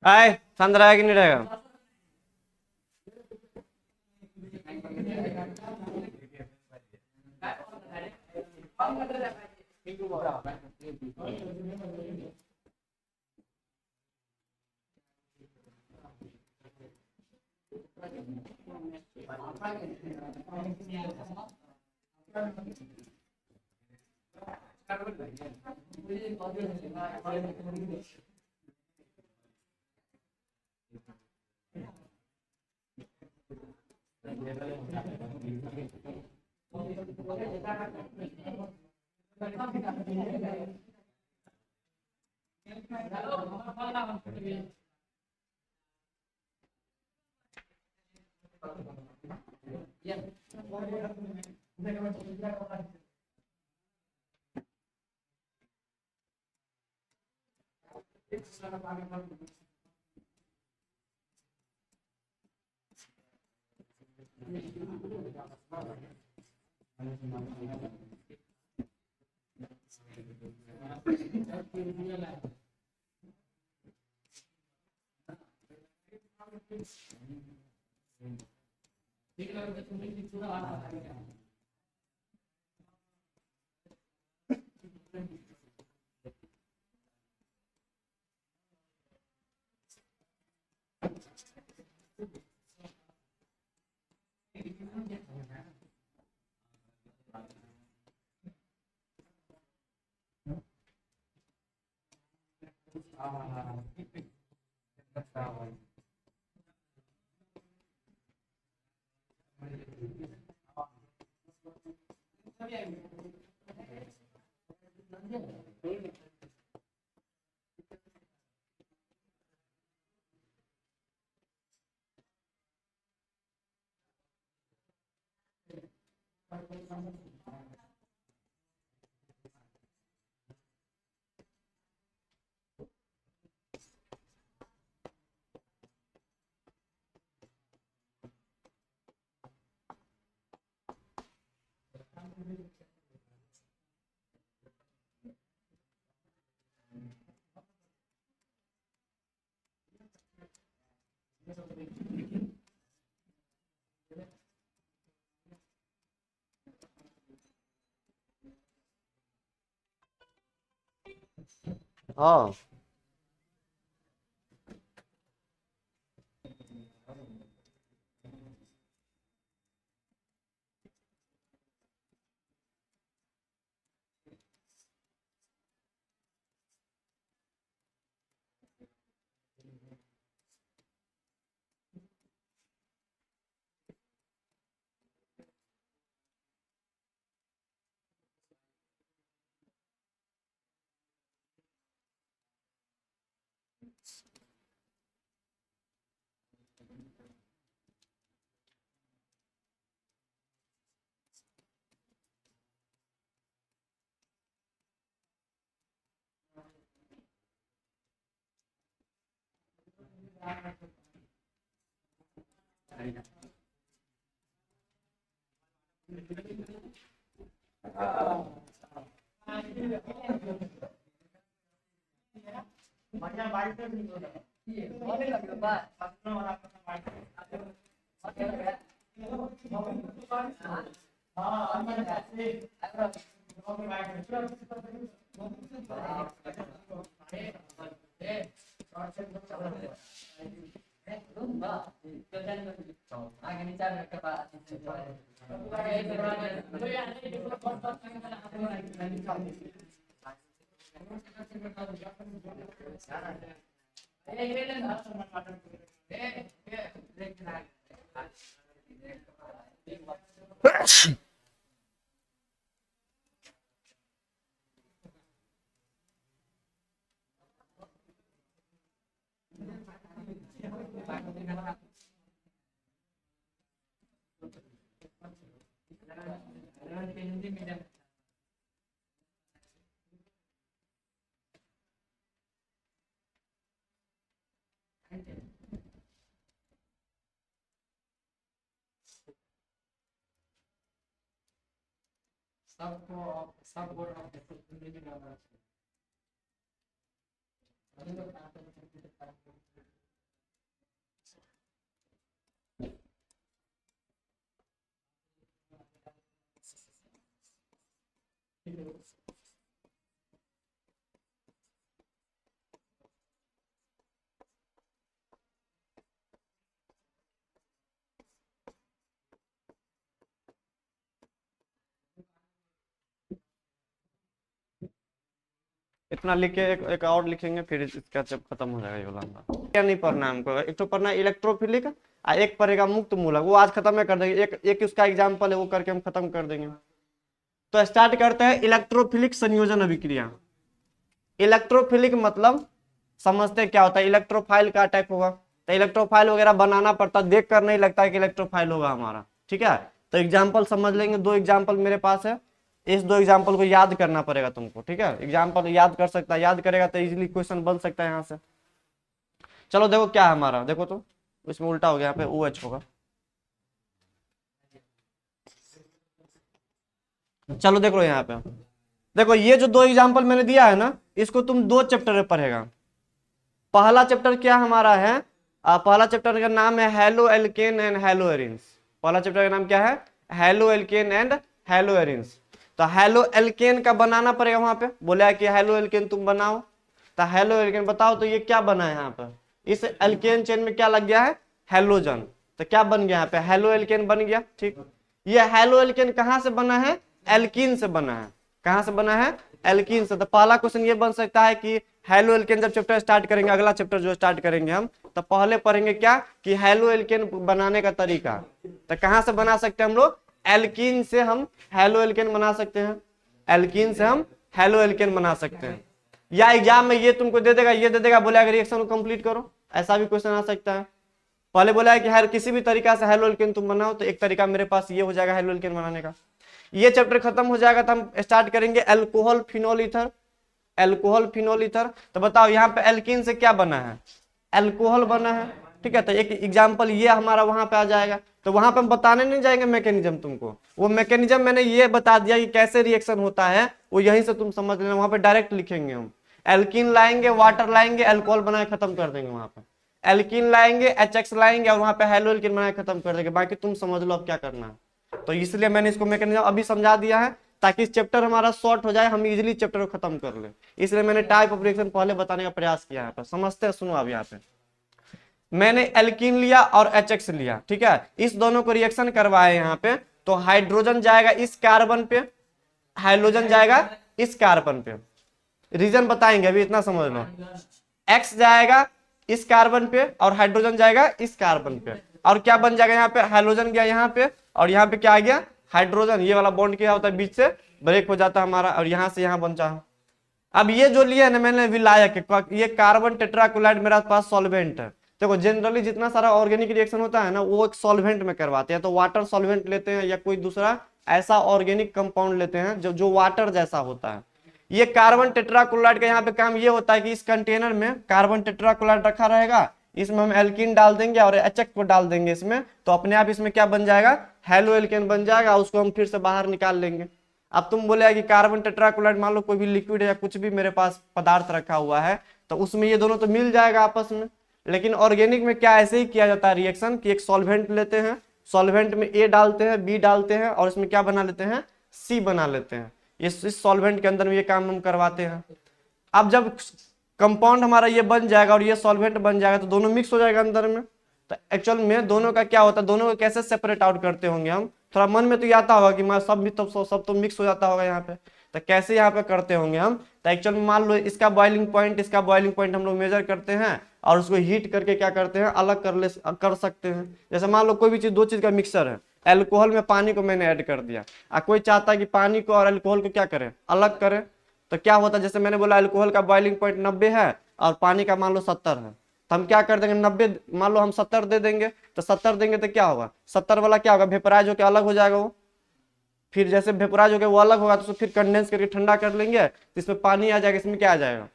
आए संद्र आया कि नहीं रहेगा? हाँ इतना लिख के एक और लिखेंगे, फिर इसका जब खत्म हो जाएगा ये वाला। क्या नहीं पढ़ना है हमको, एक तो पढ़ना है इलेक्ट्रोफिलिक और एक पढ़ेगा मुक्त मूलक, वो आज खत्म कर देंगे। एक एक उसका एग्जाम्पल है, वो करके हम खत्म कर देंगे। तो स्टार्ट करते हैं इलेक्ट्रोफिलिक संयोजन अभिक्रिया। इलेक्ट्रोफिलिक मतलब समझते क्या होता है, इलेक्ट्रोफाइल का टाइप होगा। तो इलेक्ट्रोफाइल वगैरह बनाना पड़ता, देख कर नहीं लगता है कि इलेक्ट्रोफाइल होगा हमारा, ठीक है। तो एग्जाम्पल समझ लेंगे, दो एग्जाम्पल मेरे पास है, इस दो एग्जाम्पल को याद करना पड़ेगा तुमको, ठीक है। एग्जाम्पल याद कर सकता है, याद करेगा तो इजीली क्वेश्चन बन सकता है यहाँ से। चलो देखो क्या है हमारा, देखो तो इसमें उल्टा हो गया, यहाँ पे OH होगा। चलो देख लो यहाँ पे, देखो ये जो दो एग्जाम्पल मैंने दिया है ना, इसको तुम दो चैप्टर में पढ़ेगा। पहला चैप्टर क्या हमारा है, पहला चैप्टर का नाम है halo alkane and hello arenes. पहला चैप्टर का नाम क्या है, halo alkane and hello arenes. तो हेलो एल्केन का बनाना पड़ेगा, वहां पे बोला कि हेलो एल्केन तुम बनाओ। तो हेलो एल्केन बताओ, तो ये क्या बना है यहाँ पर, इस एल्केन चेन में क्या लग गया है, हेलोजन। तो क्या बन गया यहाँ पे, हेलो एल्केन बन गया, ठीक। ये हेलो एल्केन कहाँ से बना है, एल्कीन से बना है। कहाँ से बना है, एल्कीन से। तो पहला क्वेश्चन ये बन सकता है कि हेलो एल्केन जब चैप्टर स्टार्ट करेंगे, अगला चैप्टर जो स्टार्ट करेंगे हम, तो पहले पढ़ेंगे क्या कि हेलो एल्केन बनाने का तरीका। तो कहाँ से बना सकते हैं हम लोग, एल्कीन से हम हेलो एल्केन बना सकते हैं, एल्कीन से हम हेलो एल्केन बना सकते हैं। या एग्जाम में ये तुमको दे देगा, ये दे देगा, बोले अगर रिएक्शन को कंप्लीट करो, ऐसा भी क्वेश्चन आ सकता है। पहले बोला है कि हर किसी भी तरीका से हेलो एल्केन तुम बनाओ, तो एक तरीका मेरे पास ये हो जाएगा हेलो एल्केन बनाने का। ये चैप्टर खत्म हो जाएगा तो हम स्टार्ट करेंगे alcohol phenol ether. Alcohol phenol ether, तो बताओ यहाँ पे एल्कीन से क्या बना है, अल्कोहल बना है, ठीक है। तो एक एग्जांपल ये हमारा वहां पे आ जाएगा। तो वहां पे हम बताने नहीं जाएंगे मैकेनिज्म तुमको, वो मैकेनिज्म मैंने ये बता दिया कि कैसे रिएक्शन होता है, वो यहीं से तुम समझ लेना। वहां पे डायरेक्ट लिखेंगे हम, एल्कीन लाएंगे, वाटर लाएंगे, अल्कोहल बनाए खत्म कर देंगे। वहां पे एल्कीन लाएंगे, HX लाएंगे, और वहां पे हेलो एल्कीन बनाए खत्म कर देंगे। बाकी तुम समझ लो अब क्या करना है। तो इसलिए मैंने इसको मैकेनिज्म अभी समझा दिया है, ताकि इस चैप्टर हमारा शॉर्ट हो जाए, हम इजीली चैप्टर को खत्म कर ले। इसलिए मैंने टाइप ऑफ रिएक्शन पहले बताने का प्रयास किया है। समझते हैं, सुनो अब यहाँ पे मैंने एल्कीन लिया और HX लिया, ठीक है। इस दोनों को रिएक्शन करवाए यहाँ पे, तो हाइड्रोजन जाएगा इस कार्बन पे, हाइड्रोजन जाएगा इस कार्बन पे। रीजन बताएंगे, अभी इतना समझ लो। X जाएगा इस कार्बन पे और हाइड्रोजन जाएगा इस कार्बन पे, और क्या बन जाएगा यहाँ पे, हाइड्रोजन गया यहाँ पे, और यहाँ पे क्या आ गया, हाइड्रोजन। ये वाला बॉन्ड क्या होता है, बीच से ब्रेक हो जाता है हमारा, और यहाँ से यहाँ बन जाए। अब ये जो लिया है ना मैंने विलायक, ये कार्बन टेट्राक्लोराइड मेरा पास सॉल्वेंट है। देखो जनरली जितना सारा ऑर्गेनिक रिएक्शन होता है ना, वो एक सॉल्वेंट में करवाते हैं। तो वाटर सॉल्वेंट लेते हैं या कोई दूसरा ऐसा ऑर्गेनिक कंपाउंड लेते हैं जो वाटर जैसा होता है। ये कार्बन टेट्राक्लोराइड का यहाँ पे काम ये होता है कि इस कंटेनर में कार्बन टेट्राक्लोराइड रखा रहेगा, इसमें हम एल्कीन डाल देंगे और HX को डाल देंगे इसमें, तो अपने आप इसमें क्या बन जाएगा, हेलो एल्केन बन जाएगा। उसको हम फिर से बाहर निकाल लेंगे। अब तुम बोले कि कार्बन टेट्राक्लोराइड, मान लो कोई भी लिक्विड या कुछ भी मेरे पास पदार्थ रखा हुआ है, तो उसमें ये दोनों तो मिल जाएगा आपस में। लेकिन ऑर्गेनिक में क्या ऐसे ही किया जाता है रिएक्शन कि एक सॉल्वेंट लेते हैं, सॉल्वेंट में A डालते हैं, B डालते हैं, और इसमें क्या बना लेते हैं, C बना लेते हैं। इस सॉल्वेंट के अंदर में ये काम हम करवाते हैं। अब जब कंपाउंड हमारा ये बन जाएगा और ये सॉल्वेंट बन जाएगा, तो दोनों मिक्स हो जाएगा अंदर में। तो एक्चुअल में दोनों का क्या होता है, दोनों को कैसे सेपरेट आउट करते होंगे हम, थोड़ा मन में तो ये आता होगा कि मैं सब भी तो सब तो मिक्स हो जाता होगा यहाँ पे। तो कैसे यहाँ पे करते होंगे हम, तो एक्चुअल में मान लो इसका बॉइलिंग पॉइंट, इसका बॉइलिंग पॉइंट हम लोग मेजर करते हैं, और उसको हीट करके क्या करते हैं, अलग कर सकते हैं। जैसे मान लो कोई भी चीज, दो चीज का मिक्सर है, अल्कोहल में पानी को मैंने ऐड कर दिया, कोई चाहता है कि पानी को और अल्कोहल को क्या करे, अलग करे। तो क्या होता है, जैसे मैंने बोला अल्कोहल का बॉइलिंग पॉइंट 90 है और पानी का मान लो 70 है, तो हम क्या कर देंगे, 90 मान लो हम 70 दे देंगे, तो 70 देंगे तो क्या होगा, 70 वाला क्या होगा, वेपराइज होकर अलग हो जाएगा वो। फिर जैसे वेपराइज होकर वो अलग होगा, तो फिर कंडेंस करके ठंडा कर लेंगे, तो इसमें पानी आ जाएगा, इसमें क्या आ जाएगा,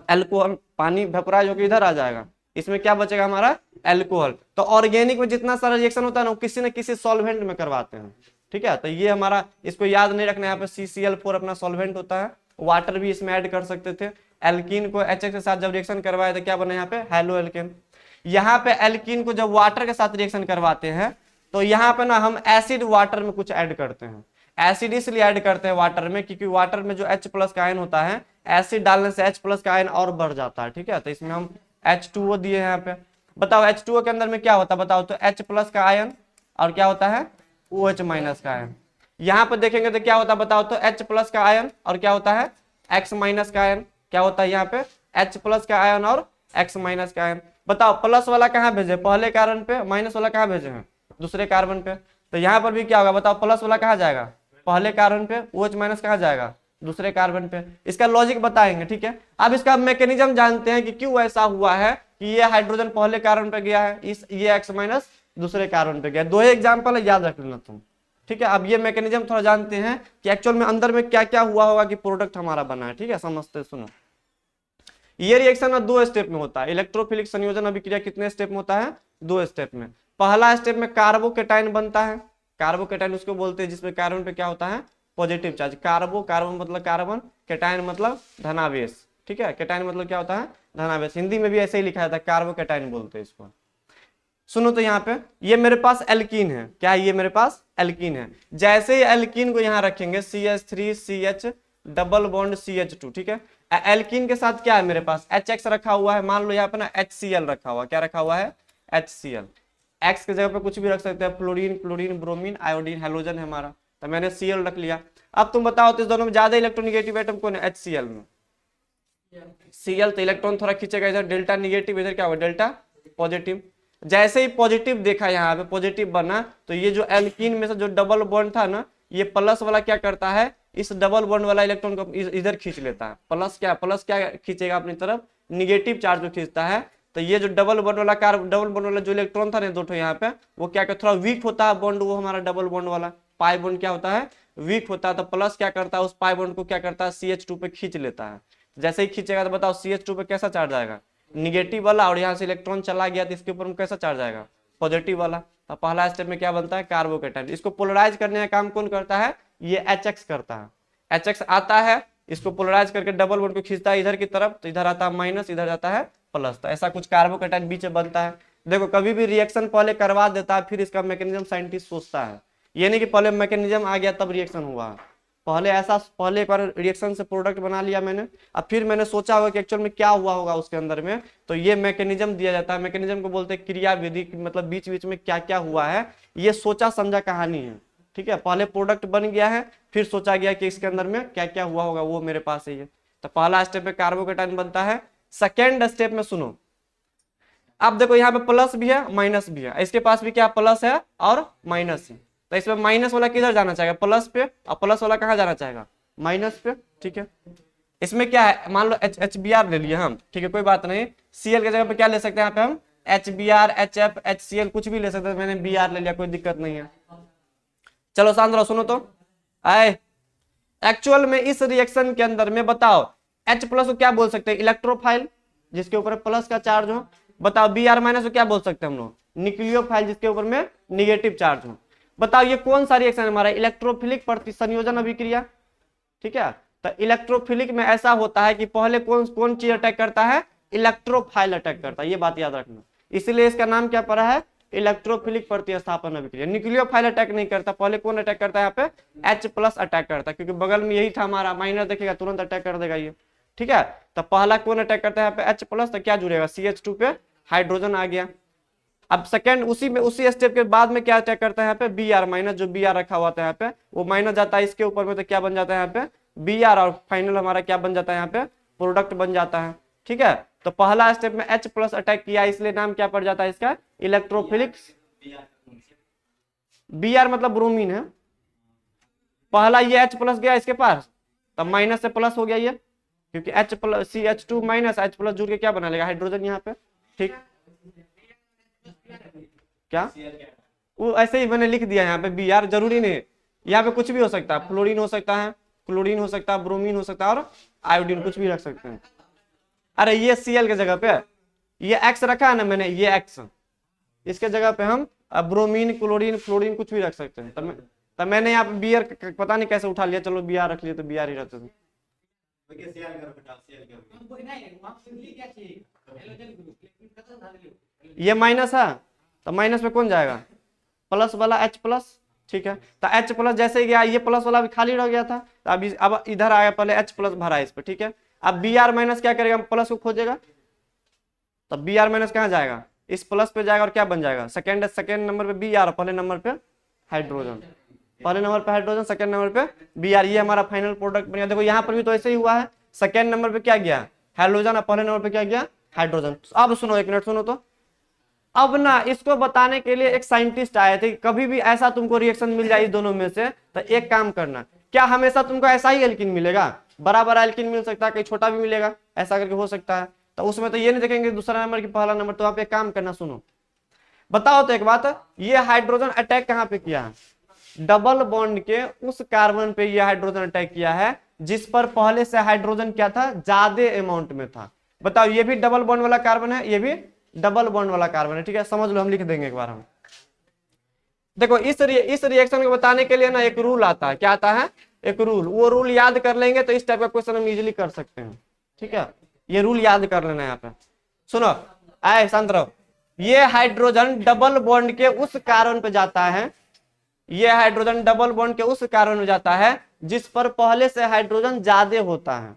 अल्कोहल। पानी वेपराइज होकर इधर आ जाएगा, इसमें क्या बचेगा हमारा, अल्कोहल। तो ऑर्गेनिक में जितना सारा रिएक्शन होता है ना, वो किसी न किसी सॉल्वेंट में करवाते हैं, ठीक है। तो ये हमारा, इसको याद नहीं रखना है, यहाँ पे CCl4 अपना सॉल्वेंट होता है, वाटर भी इसमें ऐड कर सकते थे। एल्कीन को HX के साथ जब रिएक्शन करवाए तो क्या बना यहाँ पे, हेलो एल्केन। यहाँ पे एल्कीन को जब वाटर के साथ रिएक्शन करवाते हैं तो यहाँ पे ना हम एसिड वाटर में कुछ ऐड करते हैं। एसिड इसलिए ऐड करते हैं वाटर में क्योंकि वाटर में जो H+ का आयन होता है, एसिड डालने से H+ का आयन और बढ़ जाता है, ठीक है। तो इसमें हम H2O दिए हैं यहाँ पे। बताओ H2O के अंदर में क्या होता है, बताओ तो H+ का आयन और क्या होता है, OH- का आयन। यहाँ पे देखेंगे तो क्या होता है, बताओ तो H+ का आयन और क्या होता है, X- का आयन। क्या होता है यहाँ पे, H+ का आयन और X- का आयन। बताओ प्लस वाला कहाँ भेजे, पहले कार्बन पे, माइनस वाला कहाँ भेजे हैं, दूसरे कार्बन पे। तो यहाँ पर भी क्या होगा, बताओ प्लस वाला कहाँ जाएगा, पहले कार्बन पे, OH- कहाँ जाएगा, दूसरे कार्बन पे। इसका लॉजिक बताएंगे, ठीक है। अब इसका मैकेनिज्म जानते हैं कि क्यों ऐसा हुआ है कि ये हाइड्रोजन पहले कार्बन पे गया है, ये X- दूसरे कार्बन पे गया। दो एग्जाम्पल याद रख लेना तुम, ठीक है। अब ये मैकेनिज्म थोड़ा जानते हैं कि एक्चुअल में अंदर में क्या क्या हुआ होगा कि प्रोडक्ट हमारा बना है, ठीक है। समझते, सुनो। ये रिएक्शन ना 2 स्टेप में होता है। इलेक्ट्रोफिलिक संयोजन अभिक्रिया कितने स्टेप में होता है, 2 स्टेप में। पहला स्टेप में कार्बोकेटाइन बनता है। कार्बोकेटाइन उसको बोलते हैं जिसमें कार्बन पे क्या होता है, पॉजिटिव चार्ज। कार्बन मतलब कार्बन, केटाइन मतलब धनावेश, ठीक है। केटाइन मतलब क्या होता है, धनावेश। हिंदी में भी ऐसे ही लिखा जाता है, कार्बोकेटाइन बोलते हैं इसको। सुनो तो यहाँ पे ये मेरे पास एल्कीन है, क्या है, ये मेरे पास एल्कीन है। जैसे ही एल्कीन को यहाँ रखेंगे CH3CH डबल बॉन्ड CH2, ठीक है। एल्कीन के साथ क्या है मेरे पास, HX रखा हुआ है। मान लो यहाँ पे ना HCl रखा हुआ, क्या रखा हुआ है, HCl। X की जगह पे कुछ भी रख सकते हैं, fluorine, chlorine, bromine, iodine, halogen है हमारा, तो मैंने Cl रख लिया। अब तुम बताओ तो इस दोनों में ज्यादा इलेक्ट्रोनिगेटिव एटम कौन है, HCl में। Cl तो इलेक्ट्रॉन थोड़ा खींचेगा इधर, डेल्टा निगेटिव, इधर क्या होगा, डेल्टा पॉजिटिव। जैसे ही पॉजिटिव देखा यहाँ पे, पॉजिटिव बना, तो ये जो एल्कीन में से जो डबल बॉन्ड था ना, ये प्लस वाला क्या करता है, इस डबल बॉन्ड वाला इलेक्ट्रॉन को इधर खींच लेता है। प्लस क्या खींचेगा अपनी तरफ, निगेटिव चार्ज को खींचता है। तो ये जो डबल बॉन्ड वाला जो इलेक्ट्रॉन था ना दो यहाँ पे, वो क्या थोड़ा वीक होता है बॉन्ड, वो हमारा डबल बॉन्ड वाला पाई बॉन्ड क्या होता है, वीक होता है। तो प्लस क्या करता है, उस पाई बॉन्ड को क्या करता है, CH2 पे खींच लेता है। जैसे ही खींचेगा तो बताओ CH2 पे कैसा चार्ज आएगा, निगेटिव वाला, और यहाँ से इलेक्ट्रॉन चला गया तो इसके ऊपर में कैसा चार्ज आएगा, पॉजिटिव वाला। तो पहला स्टेप में क्या बनता है, कार्बोकेटाइन। इसको पोलराइज करने का काम कौन करता है, ये HX करता है। HX आता है, इसको पोलराइज करके डबल बॉन्ड को खींचता है इधर की तरफ, तो इधर आता है माइनस, इधर जाता है प्लस। तो ऐसा कुछ कार्बोकेटाइन बीच में बनता है। देखो कभी भी रिएक्शन पहले करवा देता है, फिर इसका मैकेनिज्म साइंटिस्ट सोचता है। ये नहीं कि पहले मैकेनिज्म आ गया तब रिएक्शन हुआ। पहले एक बार रिएक्शन से प्रोडक्ट बना लिया मैंने, अब फिर मैंने सोचा होगा कि एक्चुअल में क्या हुआ होगा उसके अंदर में, तो ये मैकेनिज्म दिया जाता है। मैकेनिज्म को बोलते हैं क्रिया विधि, मतलब बीच बीच में क्या क्या हुआ है, ये सोचा समझा कहानी है, ठीक है। पहले प्रोडक्ट बन गया है, फिर सोचा गया कि इसके अंदर में क्या क्या हुआ होगा, वो मेरे पास है ये। तो पहला स्टेप में कार्बोकेटाइन बनता है। सेकेंड स्टेप में सुनो, अब देखो यहाँ पे प्लस भी है माइनस भी है, इसके पास भी क्या प्लस है और माइनस है। तो इसमें माइनस वाला किधर जाना चाहेगा, प्लस पे, और प्लस वाला कहाँ जाना चाहेगा, माइनस पे, ठीक है। इसमें क्या है, मान लो HBr ले लिए हम, ठीक है, कोई बात नहीं। Cl की जगह पे क्या ले सकते हैं यहाँ पे हम, HBr, HF, HCl कुछ भी ले सकते हैं। मैंने Br ले लिया, कोई दिक्कत नहीं है। चलो शांत रहो, सुनो तो आए। एक्चुअल में इस रिएक्शन के अंदर में बताओ H+ को क्या बोल सकते हैं, इलेक्ट्रोफाइल, जिसके ऊपर प्लस का चार्ज हो। बताओ Br- को क्या बोल सकते हैं हम लोग, न्यूक्लियोफाइल, जिसके ऊपर में निगेटिव चार्ज हो। बताओ ये कौन सा रिएक्शन है हमारा, इलेक्ट्रोफिलिक संयोजन अभिक्रिया, ठीक है। तो इलेक्ट्रोफिलिक में ऐसा होता है कि पहले कौन कौन चीज अटैक करता है, इलेक्ट्रोफाइल अटैक करता है, ये बात याद रखना। इसलिए इसका नाम क्या पड़ा है, इलेक्ट्रोफिलिक प्रतिस्थापन अभिक्रिया। न्यूक्लियोफाइल अटैक नहीं करता, पहले कौन अटैक करता है, यहाँ पे H+ अटैक करता है, क्योंकि बगल में यही था हमारा, माइनस देखेगा तुरंत अटैक कर देगा ये, ठीक है। तो पहला कौन अटैक करता है यहाँ पे, H+, तो क्या जुड़ेगा, CH2 पे हाइड्रोजन आ गया। अब सेकंड उसी स्टेप के बाद में क्या अटैक करता है यहाँ पे, Br-, जो Br रखा हुआ था यहाँ पे, वो माइनस जाता है इसके ऊपर में, तो क्या बन जाता है यहाँ पे Br, और फाइनल हमारा क्या बन जाता है यहाँ पे, प्रोडक्ट बन जाता है, ठीक है। तो पहला स्टेप में H+ अटैक किया, इसलिए नाम क्या पड़ जाता है इसका, इलेक्ट्रोफिलिक। Br मतलब ब्रोमीन है। पहला ये H+ गया इसके पास, तब माइनस से प्लस हो गया ये, क्योंकि CH2 माइनस H+ जुड़ के क्या बना लेगा, हाइड्रोजन यहाँ पे, ठीक। क्या, वो ऐसे ही मैंने लिख दिया यहाँ पे Br, जरूरी नहीं, यहाँ पे कुछ भी हो सकता है, फ्लोरीन हो सकता है, क्लोरीन हो सकता है, ब्रोमीन हो सकता है, और आयोडीन, कुछ भी रख सकते हैं। अरे ये Cl के जगह पे ये X रखा है ना मैंने, ये X, इसके जगह पे हम ब्रोमीन, क्लोरीन, फ्लोरीन कुछ भी रख सकते हैं। तो मैंने यहाँ पे बी आर पता नहीं कैसे उठा लिया, चलो बी आर रख लिया तो बी आर ही रहते थे। ये माइनस है तो माइनस में कौन जाएगा, प्लस वाला H प्लस, ठीक है। तो H प्लस जैसे ही गया, ये प्लस वाला भी खाली रह गया था, तो अब इधर आया, पहले H प्लस भरा इस पर, ठीक है। अब बी आर माइनस क्या करेगा, प्लस को खोजेगा, तब बी आर माइनस कहाँ जाएगा, इस प्लस पे जाएगा और क्या बन जाएगा, सेकेंड नंबर पे बी आर, पहले नंबर पे हाइड्रोजन, पहले नंबर पे हाइड्रोजन, सेकेंड नंबर पे बी आर, ये हमारा फाइनल प्रोडक्ट बन गया। देखो यहाँ पर भी तो ऐसे ही हुआ है, सेकेंड नंबर पे क्या गया हाइड्रोजन और पहले नंबर पे क्या गया हाइड्रोजन। अब सुनो, एक मिनट सुनो तो, अब ना इसको बताने के लिए एक साइंटिस्ट आए थे, कभी भी ऐसा तुमको रिएक्शन मिल जाए इस दोनों में से, तो एक काम करना, क्या हमेशा तुमको ऐसा ही एल्किन मिलेगा, बड़ा बड़ा एल्किन मिल सकता है, कहीं छोटा भी मिलेगा, ऐसा करके हो सकता है, तो उसमें तो ये नहीं देखेंगे दूसरा नंबर की पहला नंबर। तो आप एक काम करना, सुनो बताओ तो एक बात, ये हाइड्रोजन अटैक कहाँ पे किया है, डबल बॉन्ड के उस कार्बन पे ये हाइड्रोजन अटैक किया है जिस पर पहले से हाइड्रोजन क्या था, ज्यादा अमाउंट में था। बताओ, ये भी डबल बॉन्ड वाला कार्बन है, ये भी डबल बॉन्ड वाला कार्बन है, ठीक है, समझ लो, हम लिख देंगे एक बार हम। देखो इस रिएक्शन को बताने के लिए ना एक रूल आता है, क्या आता है, एक रूल, वो रूल याद कर लेंगे तो इस टाइप का क्वेश्चन हम इजीली कर सकते हैं, ठीक है। ये रूल याद कर लेना है यहाँ पे, सुनो, आए शांत रहो। ये हाइड्रोजन डबल बॉन्ड के उस कार्बन पे जाता है, ये हाइड्रोजन डबल बॉन्ड के उस कार्बन में जाता है जिस पर पहले से हाइड्रोजन ज्यादा होता है,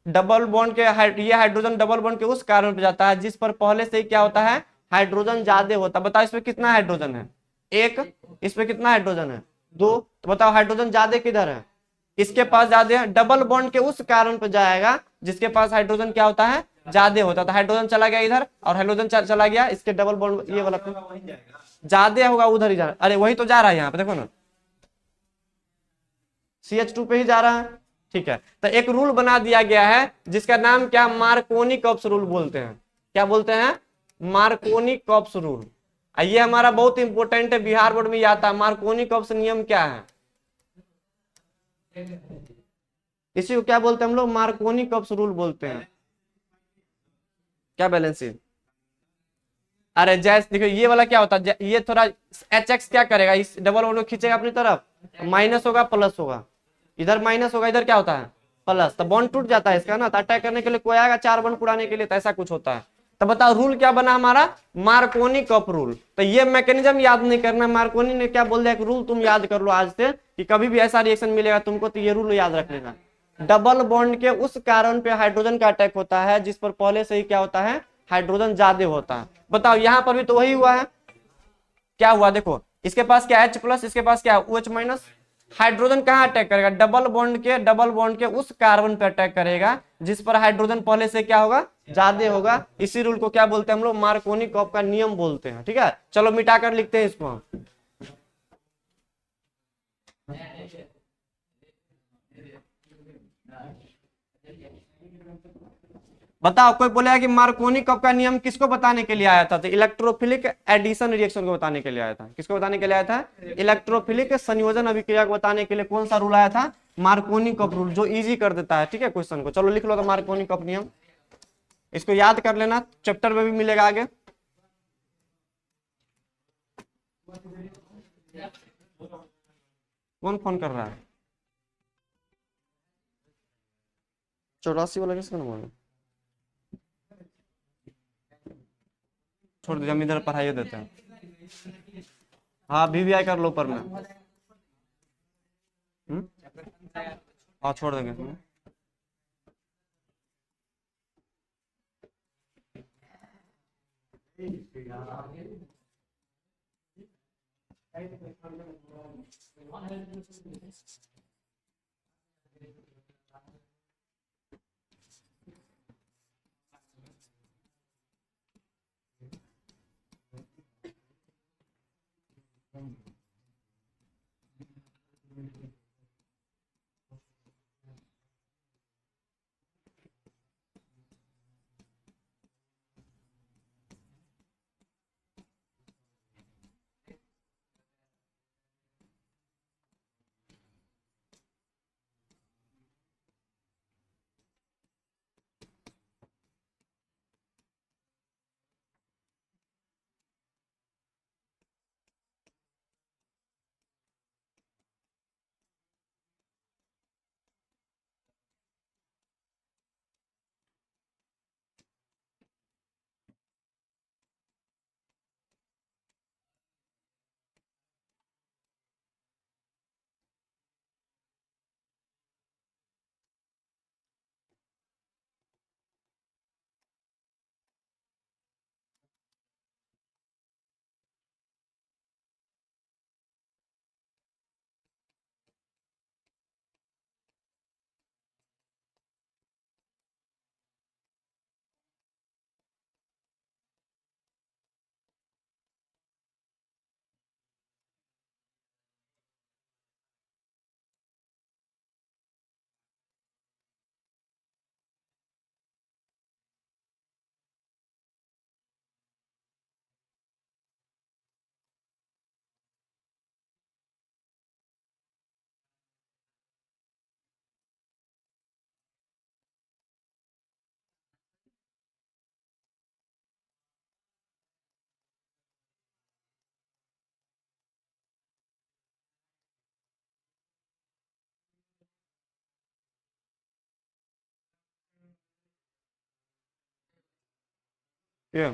डबल बॉन्ड के ये हाइड्रोजन डबल बॉन्ड के उस कार्बन पे जाता है जिस पर पहले से ही क्या होता है, हाइड्रोजन ज्यादा होता है। बताओ इसमें कितना हाइड्रोजन है, एक, इसमें कितना हाइड्रोजन है, दो, तो बताओ हाइड्रोजन ज्यादा किधर है, इसके पास ज्यादा है, डबल बॉन्ड के उस कार्बन पे जाएगा जिसके पास हाइड्रोजन क्या होता है, ज्यादा होता है। तो हाइड्रोजन चला गया इधर और हाइड्रोजन चला गया इसके डबल बॉन्ड ये वाला पे, ज्यादा होगा उधर ही जा रहा है, अरे वही तो जा रहा है यहाँ पे देखो ना, CH2 पे ही जा रहा है, ठीक है। तो एक रूल बना दिया गया है जिसका नाम क्या, मार्कोनी कॉप्स रूल बोलते हैं, क्या बोलते हैं, मार्कोनी कॉप्स रूल। ये हमारा बहुत इंपॉर्टेंट है, बिहार बोर्ड में ये आता है, मार्कोनी कॉप्स नियम क्या है, इसी को क्या बोलते हैं हम लोग, मार्कोनी कॉप्स रूल बोलते हैं। क्या बैलेंस है, अरे जैस देखो ये वाला क्या होता है, ये थोड़ा HX क्या करेगा, इस डबल बॉन्ड को खींचेगा अपनी तरफ, माइनस होगा प्लस होगा, इधर माइनस होगा इधर क्या होता है प्लस, तो बॉन्ड टूट जाता है इसका ना, तो अटैक करने के लिए कोई आएगा चार बॉन्ड पुराने के लिए, तो ऐसा कुछ होता है। तो बताओ रूल क्या बना हमारा, मार्कोनी कप रूल। तो ये मैकेनिज्म याद नहीं करना, मार्कोनी ने क्या बोल दिया, एक रूल तुम याद कर लो आज से, कि कभी भी ऐसा रिएक्शन मिलेगा तुमको तो ये रूल याद रख लेना, डबल बॉन्ड के उस कार्बन पे हाइड्रोजन का अटैक होता है जिस पर पहले से ही क्या होता है, हाइड्रोजन ज्यादा होता है। बताओ यहाँ पर भी तो वही हुआ है, क्या हुआ देखो, इसके पास क्या H प्लस, इसके पास क्या OH माइनस, हाइड्रोजन कहाँ अटैक करेगा, डबल बॉन्ड के उस कार्बन पे अटैक करेगा जिस पर हाइड्रोजन पहले से क्या होगा, ज्यादा होगा। इसी रूल को क्या बोलते हैं हम लोग, मार्कोनी कॉप का नियम बोलते हैं, ठीक है। चलो मिटाकर लिखते हैं इसको हम, बताओ कोई बोलेगा कि मार्कोनी कप का नियम किसको बताने के लिए आया था, तो इलेक्ट्रोफिलिक एडिशन रिएक्शन को बताने के लिए आया था, किसको बताने के लिए आया था, इलेक्ट्रोफिलिक संयोजन अभिक्रिया को बताने के लिए कौन सा रूल आया था, मार्कोनी कप रूल, जो इजी कर देता है, ठीक है क्वेश्चन को। चलो लिख लो तो मार्कोनी कप नियम, इसको याद कर लेना, चैप्टर में भी मिलेगा आगे। कौन फोन कर रहा है, 84 वाला किसका नंबर है, छोड़ दीजिए हम इधर पढ़ाई देते हैं। हाँ VVI कर लो पर में, हाँ छोड़ देंगे। ये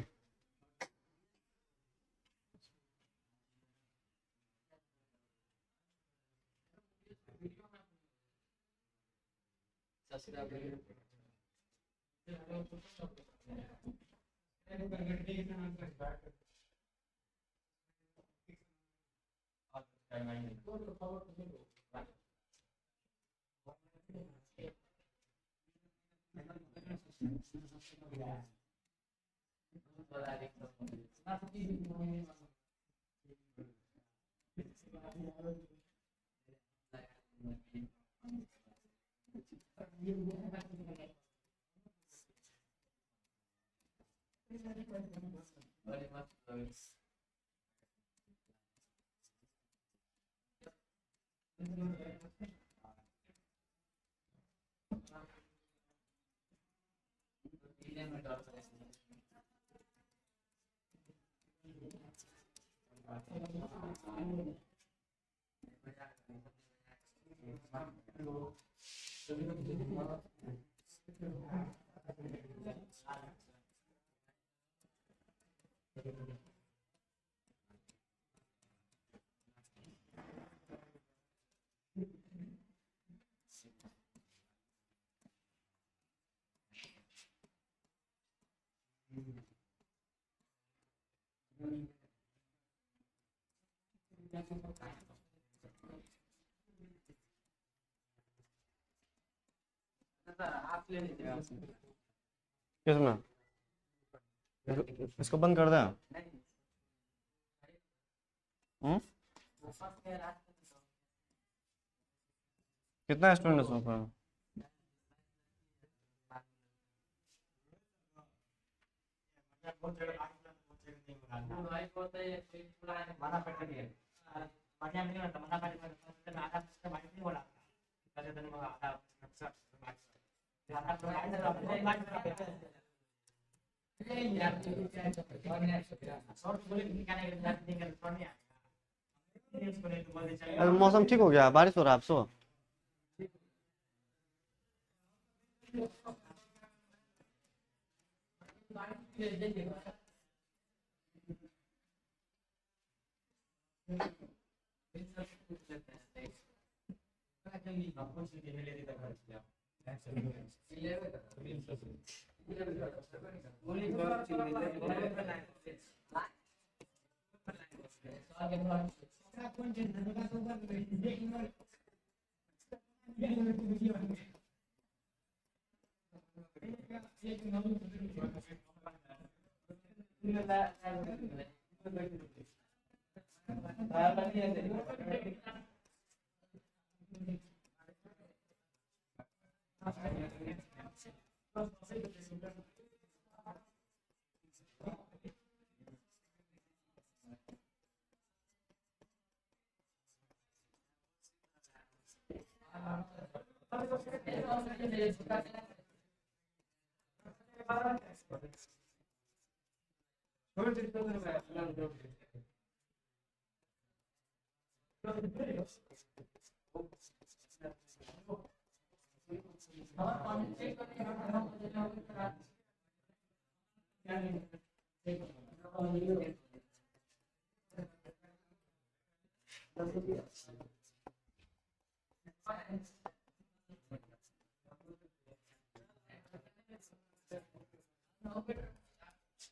किसमें? इसको बंद कर दे। कितना स्टूडेंट है उसमें? मौसम ठीक हो गया, बारिश हो रहा है अब सुबह।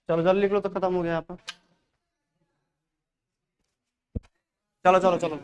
चलो जल्दी निकलो तो खत्म हो गया यहाँ पर। चलो चलो चलो।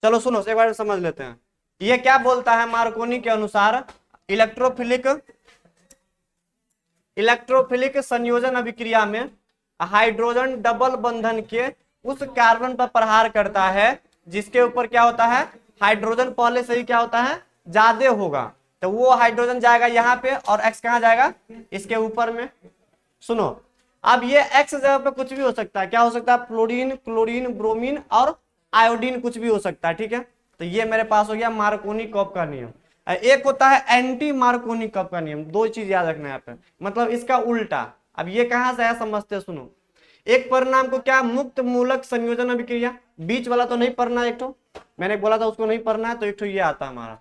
चलो सुनो एक बार समझ लेते हैं। ये क्या बोलता है मार्कोनी के अनुसार? इलेक्ट्रोफिलिक इलेक्ट्रोफिलिक संयोजन अभिक्रिया में हाइड्रोजन डबल बंधन के उस कार्बन पर प्रहार करता है जिसके ऊपर क्या होता है, हाइड्रोजन पहले से ही क्या होता है, ज्यादा होगा। तो वो हाइड्रोजन जाएगा यहाँ पे और एक्स कहाँ जाएगा, इसके ऊपर में। सुनो, अब ये एक्स जगह पे कुछ भी हो सकता है, क्या हो सकता है, फ्लोरीन, क्लोरीन, ब्रोमीन और आयोडीन कुछ भी हो सकता है। ठीक है, तो ये मेरे पास हो गया मार्कोनी कप का नियम। एक होता है एंटी मार्कोनी कप का नियम, दो चीज याद रखना है यहाँ पे, मतलब इसका उल्टा। अब ये कहां से आया समझते, सुनो। एक परिणाम को क्या, मुक्त मूलक संयोजन अभिक्रिया, बीच वाला तो नहीं पढ़ना, एक तो मैंने बोला था उसको नहीं पढ़ना है, तो एक तो ये आता हमारा।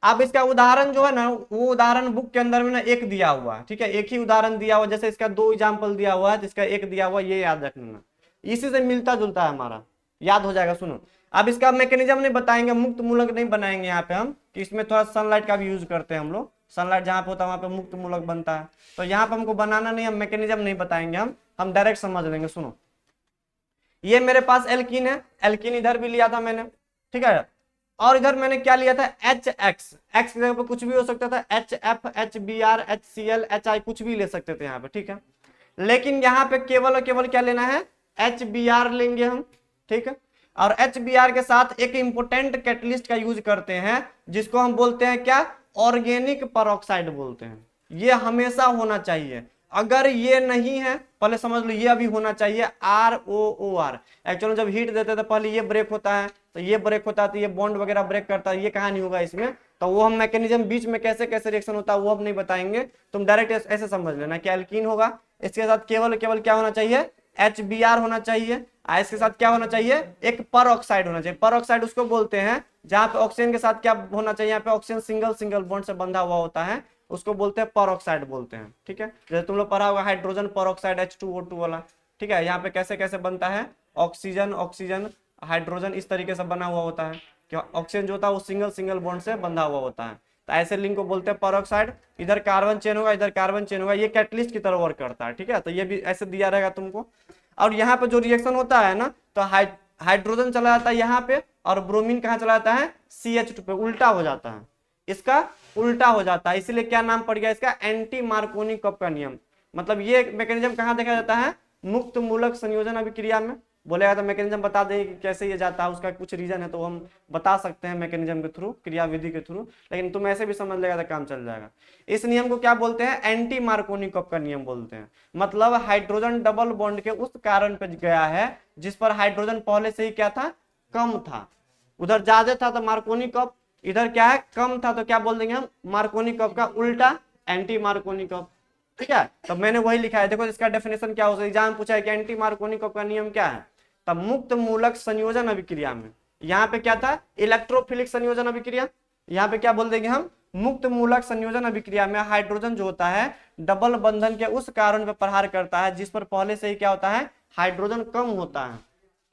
अब इसका उदाहरण जो है ना, वो उदाहरण बुक के अंदर में ना एक दिया हुआ है। ठीक है, एक ही उदाहरण दिया हुआ, जैसे इसका दो एग्जाम्पल दिया हुआ है तो इसका एक दिया हुआ, ये याद रखना, इसी से मिलता जुलता है हमारा, याद हो जाएगा। सुनो, अब इसका मैकेनिज्म नहीं बताएंगे, मुक्त मूलक नहीं बनाएंगे यहाँ पे हम, कि इसमें थोड़ा सनलाइट का भी यूज करते हैं हम लोग, सनलाइट जहाँ पे होता है वहां पे मुक्त मूलक बनता है, तो यहाँ पे हमको बनाना नहीं, हम मैकेनिज्म नहीं बताएंगे, हम डायरेक्ट समझ लेंगे। सुनो, ये मेरे पास एल्कीन है, एल्कीन इधर भी लिया था मैंने, ठीक है, और इधर मैंने क्या लिया था, एच एक्स, एक्स की जगह पे कुछ भी हो सकता था, H F, H B R, H C L, H I, कुछ भी ले सकते थे यहाँ पे। ठीक है, लेकिन यहाँ पे केवल और केवल क्या लेना है, एच बी आर लेंगे हम। ठीक है, और एच बी आर के साथ एक इंपोर्टेंट कैटलिस्ट का यूज करते हैं जिसको हम बोलते हैं क्या, ऑर्गेनिक परऑक्साइड बोलते हैं। ये हमेशा होना चाहिए, अगर ये नहीं है, पहले समझ लो, ये अभी होना चाहिए R O O R. Actually जब हीट देते तो पहले ये ब्रेक होता है, तो ये ब्रेक होता है, तो ये बॉन्ड वगैरह ब्रेक करता है, ये कहां नहीं होगा इसमें, तो वो हम मैकेनिज्म बीच में कैसे कैसे रिएक्शन होता है वो हम नहीं बताएंगे, तुम डायरेक्ट ऐसे समझ लेना कि एल्कीन होगा, इसके साथ केवल केवल क्या होना चाहिए, एच बी आर होना चाहिए, इसके साथ क्या होना चाहिए, एक पर ऑक्साइड होना चाहिए। पर ऑक्साइड उसको बोलते हैं जहां पे ऑक्सीजन के साथ क्या होना चाहिए, यहाँ पे ऑक्सीजन सिंगल सिंगल बॉन्ड से बंधा हुआ होता है, उसको बोलते हैं पर ऑक्साइड बोलते हैं। ठीक है, जैसे तुम लोग पढ़ा होगा हाइड्रोजन पर ऑक्साइड H2O2 वाला। ठीक है, यहाँ पे कैसे कैसे बनता है, ऑक्सीजन ऑक्सीजन हाइड्रोजन इस तरीके से बना हुआ होता है कि ऑक्सीजन जो होता है वो सिंगल सिंगल बॉन्ड से बंधा हुआ होता है, तो ऐसे लिंक को बोलते हैं पर ऑक्साइड। इधर कार्बन चेन होगा, इधर कार्बन चेन होगा, ये कैटलिस्ट की तरह वर्क करता है। ठीक है, तो ये भी ऐसे दिया रहेगा तुमको। और यहाँ पे जो रिएक्शन होता है ना, तो हाइड्रोजन चला जाता है यहाँ पे और ब्रोमीन कहाँ चला जाता है, CH2 पे, उल्टा हो जाता है, इसका उल्टा हो जाता है, इसलिए क्या नाम पड़ गया इसका, एंटी मार्कोनी कप का नियम। मतलब ये मैकेनिज्म कहाँ देखा जाता है, मुक्त मूलक संयोजन अभिक्रिया में। बोलेगा तो मैकेनिज्म बता दें कि कैसे ये जाता है, उसका कुछ रीजन है तो हम बता सकते हैं मैकेनिज्म के थ्रू, क्रिया विधि के थ्रू, लेकिन तुम ऐसे भी समझ लेगा तो काम चल जाएगा। इस नियम को क्या बोलते हैं, एंटी मार्कोनी कप का नियम बोलते हैं। मतलब हाइड्रोजन डबल बॉन्ड के उस कारण पे गया है जिस पर हाइड्रोजन पहले से ही क्या था, कम था, उधर ज्यादा था तो मार्कोनी कप, इधर क्या है, कम था तो क्या बोल देंगे हम, मार्कोनी कप का उल्टा एंटी मार्कोनी कप। ठीक है, तो मैंने वही लिखा है, देखो इसका डेफिनेशन क्या हो सकता है, एग्जाम पूछा है कि एंटी मार्कोनी कप का नियम क्या है, तब मुक्त मूलक संयोजन अभिक्रिया में, यहाँ पे क्या था, इलेक्ट्रोफिलिक संयोजन अभिक्रिया, यहाँ पे क्या बोल देंगे हम, मुक्त मूलक संयोजन अभिक्रिया में हाइड्रोजन जो होता है डबल बंधन के उस कारण पर प्रहार करता है जिस पर पहले से ही क्या होता है, हाइड्रोजन कम होता है।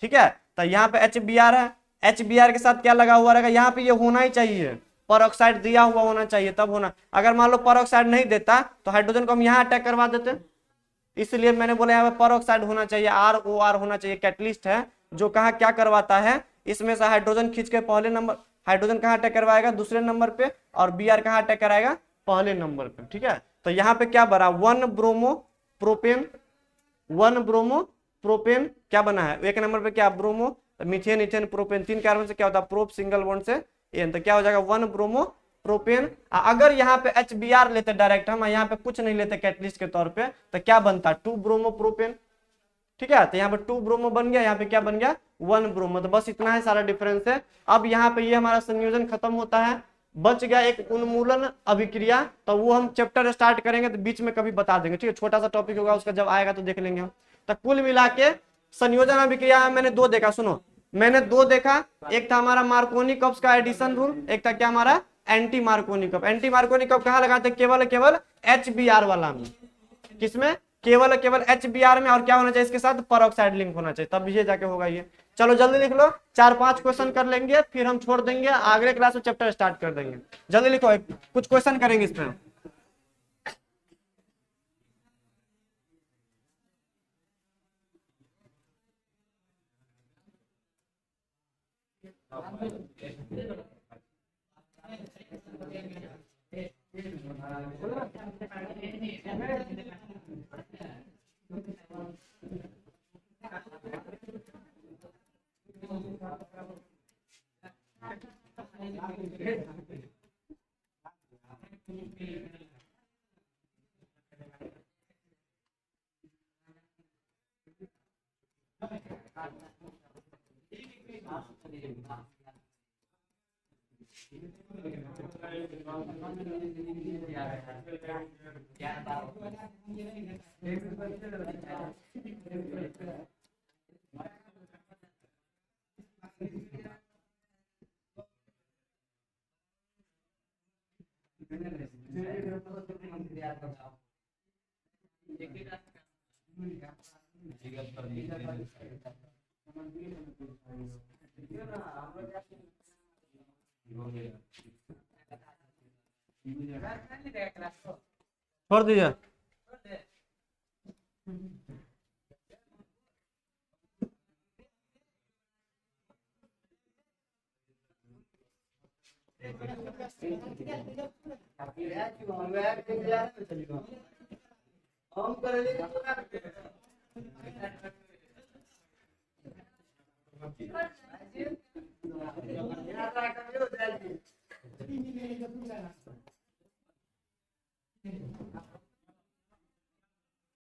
ठीक है, तो यहाँ पे HBr है, HBr के साथ क्या लगा हुआ रहेगा, यहाँ पे ये होना ही चाहिए, पर ऑक्साइड दिया हुआ होना चाहिए तब होना, अगर मान लो पर ऑक्साइड नहीं देता तो हाइड्रोजन को हम यहाँ अटैक करवा देते, इसलिए मैंने बोला यहाँ पे पर ऑक्साइड होना चाहिए, ROR होना चाहिए, कैटलिस्ट है जो कहा क्या करवाता है, इसमें से हाइड्रोजन खींच के पहले नंबर, हाइड्रोजन कहाँ अटैक करवाएगा, दूसरे नंबर पे, और Br कहाँ अटैक कराएगा, पहले नंबर पे। ठीक है, तो यहाँ पे क्या बना, 1 ब्रोमो प्रोपेन, 1 ब्रोमो प्रोपेन क्या बना है, एक नंबर पे क्या, bromo, methane ethane propane, 3 carbon से क्या होता है, प्रोप सिंगल बॉन्ड से एन, तो क्या हो जाएगा 1 ब्रोमो प्रोपेन। अगर यहाँ पे HBr लेते डायरेक्ट, हम यहाँ पे कुछ नहीं लेते कैटलिस्ट के तौर पे, तो क्या बनता, 2 ब्रोमो प्रोपेन। ठीक है, तो यहाँ पे 2 ब्रोमो बन गया, यहाँ पे क्या बन गया, 1 ब्रोमो, तो बस इतना है सारा डिफरेंस है। अब यहाँ पे ये हमारा संयोजन खत्म होता है, बच गया एक उन्मूलन अभिक्रिया, तो वो हम चैप्टर स्टार्ट करेंगे तो बीच में कभी बता देंगे। ठीक है, छोटा सा टॉपिक होगा, उसका जब आएगा तो देख लेंगे हम। तो कुल मिला के संयोजन अभिक्रिया में मैंने 2 देखा, सुनो मैंने 2 देखा, एक था हमारा मार्कोनी कप्स का एडिशन रूल, एक था क्या हमारा anti Markovnikov cup. Anti Markovnikov cup कहाँ लगाते, केवल केवल HBr वाला में, किसमें, केवल केवल HBr में, और क्या होना चाहिए इसके साथ, परऑक्साइड लिंक होना चाहिए, तब ये जाके होगा ये। चलो जल्दी लिख लो, 4-5 क्वेश्चन कर लेंगे फिर हम छोड़ देंगे, अगले क्लास में चैप्टर स्टार्ट कर देंगे। जल्दी लिखो, कुछ क्वेश्चन करेंगे इस पे। छोड़ दीजिए।